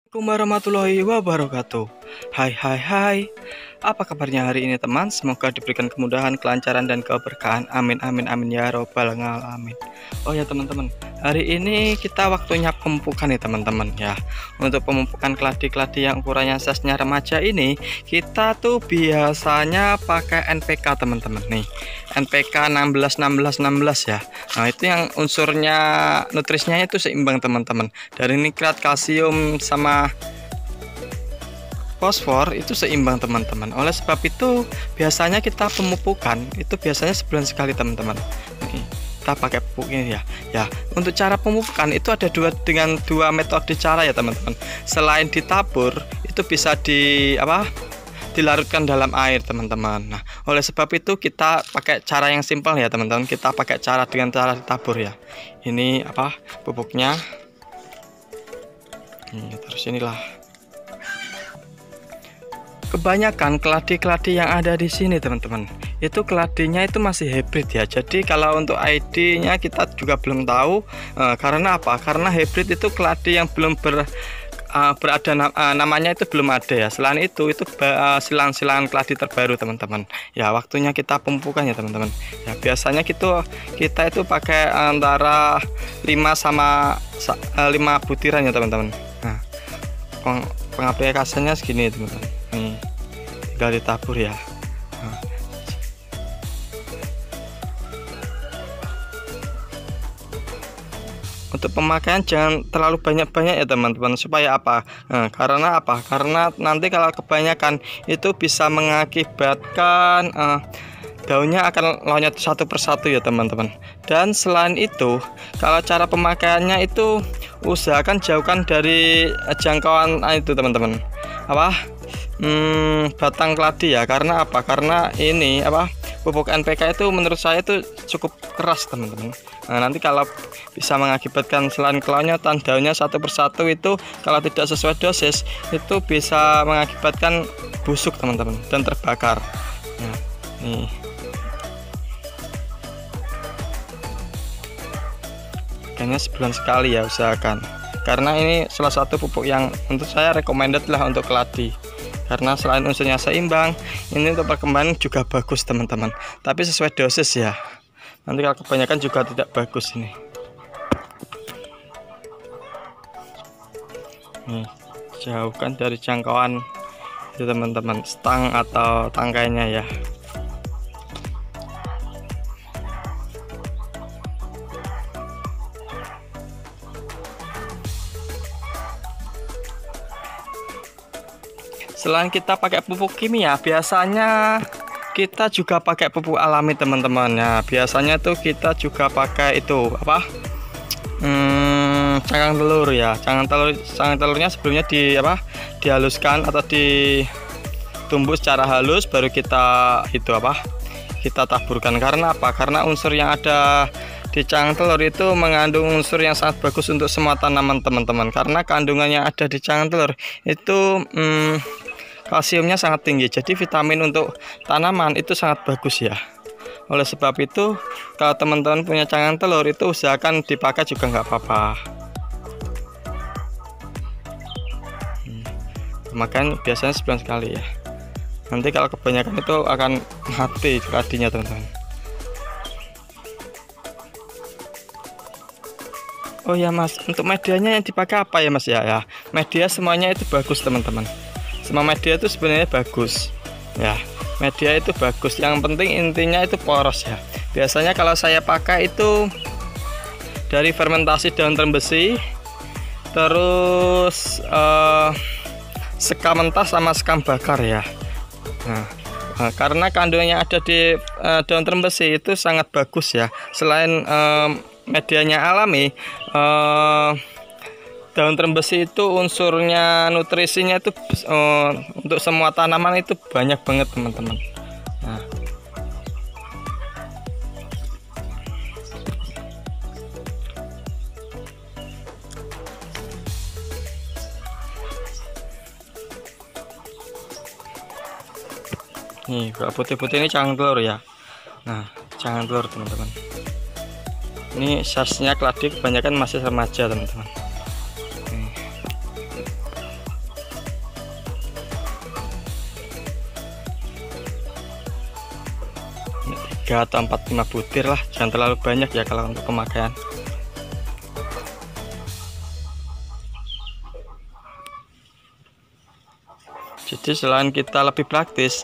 Assalamualaikum warahmatullahi wabarakatuh. Hai, apa kabarnya hari ini teman? Semoga diberikan kemudahan, kelancaran, dan keberkahan. Amin, amin, amin ya robbal alamin. Oh ya teman-teman, hari ini kita waktunya pemupukan nih teman-teman ya. Untuk pemupukan keladi-keladi yang ukurannya size-nya remaja ini, kita tuh biasanya pakai NPK teman-teman nih. NPK 16 ya. Nah itu yang unsurnya nutrisinya itu seimbang teman-teman. Dari nitrat, kalsium, sama fosfor itu seimbang teman-teman. Oleh sebab itu biasanya kita pemupukan itu biasanya sebulan sekali teman-teman. Kita pakai pupuk ini ya. Untuk cara pemupukan itu ada dengan dua metode cara ya teman-teman. Selain ditabur itu bisa dilarutkan dalam air teman-teman. Nah oleh sebab itu kita pakai cara yang simpel ya teman-teman. Kita pakai dengan cara ditabur ya. Ini pupuknya. Terus inilah. Kebanyakan keladi-keladi yang ada di sini teman-teman itu keladinya itu masih hybrid ya. Jadi kalau untuk ID-nya kita juga belum tahu karena apa? Karena hybrid itu keladi yang belum berada namanya itu belum ada ya. Selain itu silang-silang keladi terbaru teman-teman. Ya waktunya kita pemupukan ya teman-teman. Ya biasanya kita itu pakai antara 5 sama 5 butiran ya teman-teman. Nah, pengaplikasiannya segini teman-teman. Nih, tinggal ditabur ya. Nah. Untuk pemakaian jangan terlalu banyak-banyak ya teman-teman, supaya apa? Nah, karena nanti kalau kebanyakan itu bisa mengakibatkan daunnya akan lonyot satu persatu ya teman-teman. Dan selain itu kalau cara pemakaiannya itu usahakan jauhkan dari jangkauan itu teman-teman batang keladi ya. Karena apa? Karena ini pupuk NPK itu menurut saya itu cukup keras teman-teman. Nah, nanti kalau bisa mengakibatkan selain kelonyotan daunnya satu persatu itu kalau tidak sesuai dosis itu bisa mengakibatkan busuk teman-teman dan terbakar. Nah, nih kayaknya sebulan sekali ya usahakan, karena ini salah satu pupuk yang untuk saya recommended lah untuk keladi, karena selain unsurnya seimbang ini untuk perkembangan juga bagus teman-teman, tapi sesuai dosis ya. Nanti kalau kebanyakan juga tidak bagus ini. Nih, jauhkan dari jangkauan itu teman-teman, stang atau tangkainya ya. Selain kita pakai pupuk kimia, biasanya kita juga pakai pupuk alami teman-teman ya. Biasanya tuh kita juga pakai itu cangkang telur ya. Cangkang telurnya sebelumnya dihaluskan atau ditumbuk secara halus, baru kita kita taburkan. Karena apa? Karena unsur yang ada di cangkang telur itu mengandung unsur yang sangat bagus untuk semua tanaman teman-teman. Karena kandungan yang ada di cangkang telur itu kalsiumnya sangat tinggi, jadi vitamin untuk tanaman itu sangat bagus ya. Oleh sebab itu kalau teman-teman punya cangkang telur itu usahakan dipakai juga nggak apa-apa. Makanya biasanya sebulan sekali ya. Nanti kalau kebanyakan itu akan mati keladinya teman-teman. Oh ya mas, untuk medianya yang dipakai apa ya mas ya? Media semuanya itu bagus teman-teman. Semua media itu sebenarnya bagus ya, media itu bagus, yang penting intinya itu poros ya. Biasanya kalau saya pakai itu dari fermentasi daun terembesi, terus sekam mentah sama sekam bakar ya. Nah, karena kandungan yang ada di daun terembesi itu sangat bagus ya. Selain medianya alami, daun terembesi itu unsurnya nutrisinya itu untuk semua tanaman itu banyak banget teman-teman. Nah, nih kalau putih-putih ini cangkang telur ya. Nah cangkang telur teman-teman, ini size-nya keladi kebanyakan masih remaja teman-teman. 3 atau 4 5 butir lah, jangan terlalu banyak ya kalau untuk pemakaian. Jadi selain kita lebih praktis,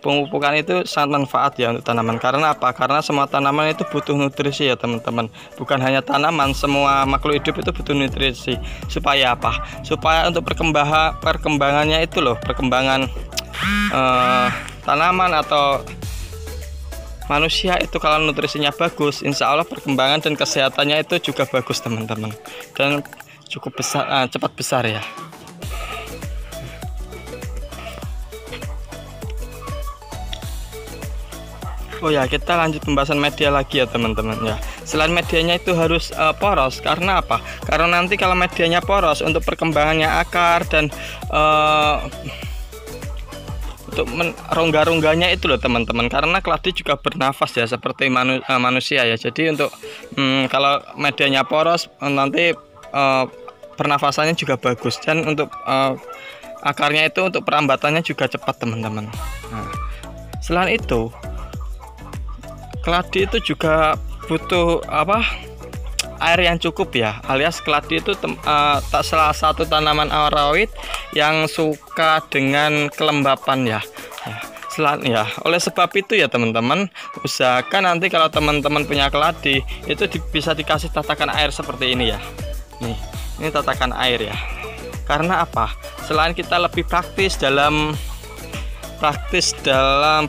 pemupukan itu sangat manfaat ya untuk tanaman. Karena apa? Karena semua tanaman itu butuh nutrisi ya teman-teman. Bukan hanya tanaman, semua makhluk hidup itu butuh nutrisi. Supaya apa? Supaya untuk perkembangannya itu loh, perkembangan tanaman atau manusia itu kalau nutrisinya bagus, insya Allah perkembangan dan kesehatannya itu juga bagus teman-teman. Dan cukup besar, cepat besar ya. Oh ya, kita lanjut pembahasan media lagi ya teman-teman ya. Selain medianya itu harus poros, karena apa? Karena nanti kalau medianya poros untuk perkembangannya akar dan untuk rongga-rongganya itu loh teman-teman. Karena keladi juga bernafas ya seperti manusia ya. Jadi untuk kalau medianya poros nanti pernafasannya juga bagus, dan untuk akarnya itu untuk perambatannya juga cepat teman-teman. Nah, selain itu keladi itu juga butuh air yang cukup ya, alias keladi itu salah satu tanaman arawit yang suka dengan kelembapan ya. Oleh sebab itu ya teman-teman, usahakan nanti kalau teman-teman punya keladi itu bisa dikasih tatakan air seperti ini ya. Nih, ini tatakan air ya. Karena apa? Selain kita lebih praktis dalam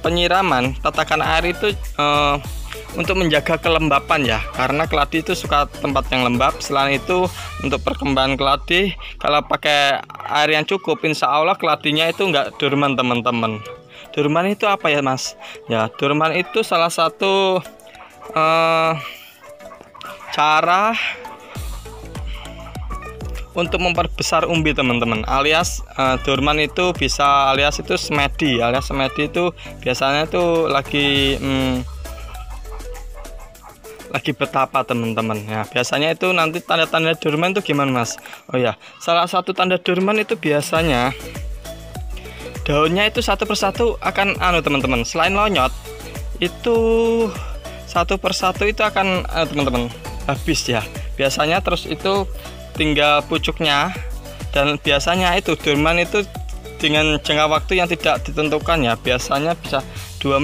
penyiraman, tatakan air itu untuk menjaga kelembapan ya, karena keladi itu suka tempat yang lembab. Selain itu untuk perkembangan keladi, kalau pakai air yang cukup, insya Allah keladinya itu enggak dorman teman-teman. Dorman itu apa ya mas? Ya, dorman itu salah satu cara untuk memperbesar umbi teman-teman, alias dorman itu bisa alias itu semedi, itu biasanya itu lagi betapa teman-teman ya. Biasanya itu nanti tanda-tanda dorman itu gimana mas? Oh ya, salah satu tanda dorman itu biasanya daunnya itu satu persatu akan teman-teman, selain lonyot itu satu persatu itu akan teman-teman habis ya. Biasanya terus itu tinggal pucuknya, dan biasanya itu dorman itu dengan jangka waktu yang tidak ditentukan ya. Biasanya bisa 2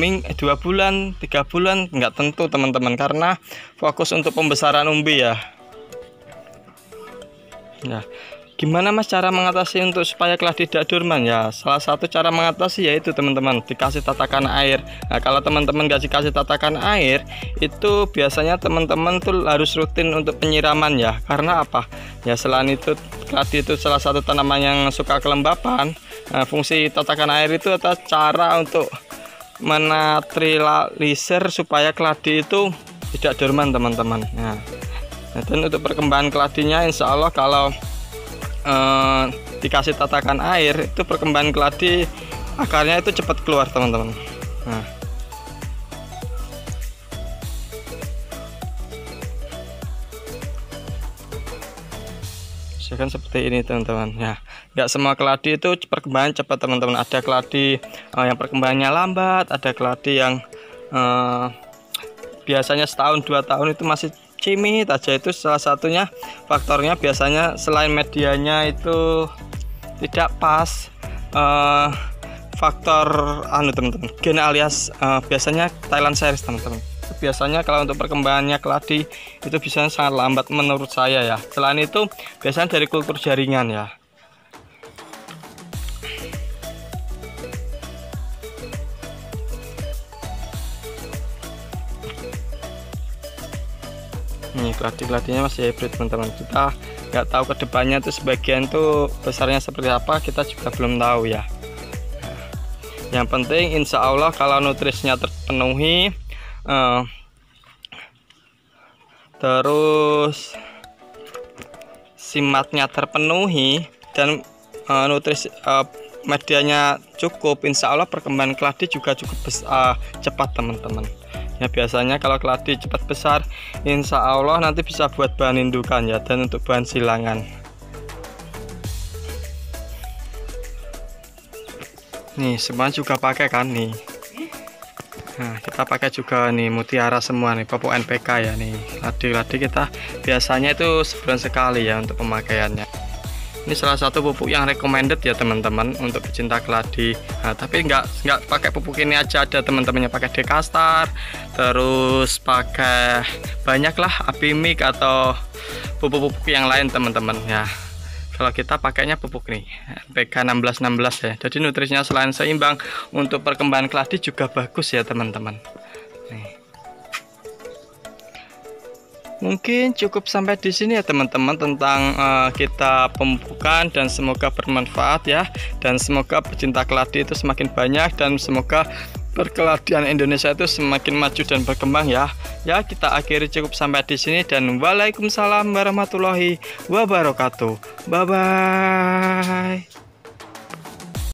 bulan, 3 bulan, nggak tentu teman-teman, karena fokus untuk pembesaran umbi ya. Ya, gimana mas cara mengatasi untuk supaya keladi tidak dorman ya? Salah satu cara mengatasi yaitu teman-teman dikasih tatakan air. Nah, kalau teman-teman nggak dikasih tatakan air, itu biasanya teman-teman tuh harus rutin untuk penyiraman ya. Karena apa? Ya selain itu keladi itu salah satu tanaman yang suka kelembapan. Nah, fungsi tatakan air itu adalah cara untuk menetralisir supaya keladi itu tidak dorman teman-teman. Nah, dan untuk perkembangan keladinya insya Allah kalau dikasih tatakan air itu perkembangan keladi akarnya itu cepat keluar teman-teman. Nah, misalkan seperti ini teman-teman ya. Nggak semua keladi itu perkembangan cepat teman-teman. Ada keladi yang perkembangannya lambat, ada keladi yang biasanya setahun 2 tahun itu masih cimit aja. Itu salah satunya faktornya biasanya selain medianya itu tidak pas, faktor teman-teman gen alias biasanya Thailand series teman-teman. Biasanya kalau untuk perkembangannya keladi itu biasanya sangat lambat menurut saya ya. Selain itu biasanya dari kultur jaringan ya. Nih keladinya masih hybrid teman-teman. Kita nggak tahu kedepannya tuh sebagian tuh besarnya seperti apa, kita juga belum tahu ya. Yang penting insya Allah kalau nutrisinya terpenuhi, terus simatnya terpenuhi, dan nutrisi medianya cukup, insya Allah perkembangan keladi juga cukup cepat teman-teman. Ya biasanya kalau keladi cepat besar, insya Allah nanti bisa buat bahan indukan ya, dan untuk bahan silangan. Nih semua juga pakai kan nih. Nah, kita pakai juga nih mutiara semua nih, pupuk NPK ya nih. Ladi kita biasanya itu sebulan sekali ya untuk pemakaiannya. Ini salah satu pupuk yang recommended ya teman-teman untuk pecinta keladi. Nah, tapi nggak pakai pupuk ini aja, ada teman-temannya pakai Dekastar, terus pakai banyaklah Apimic atau pupuk-pupuk yang lain teman-teman ya. Kalau kita pakainya pupuk nih PK 1616 ya. Jadi nutrisinya selain seimbang, untuk perkembangan keladi juga bagus ya teman-teman. Mungkin cukup sampai di sini ya teman-teman tentang kita pemupukan, dan semoga bermanfaat ya, dan semoga pecinta keladi itu semakin banyak, dan semoga perkeladian Indonesia itu semakin maju dan berkembang ya. Ya, kita akhiri cukup sampai di sini, dan waalaikumsalam warahmatullahi wabarakatuh. Bye bye.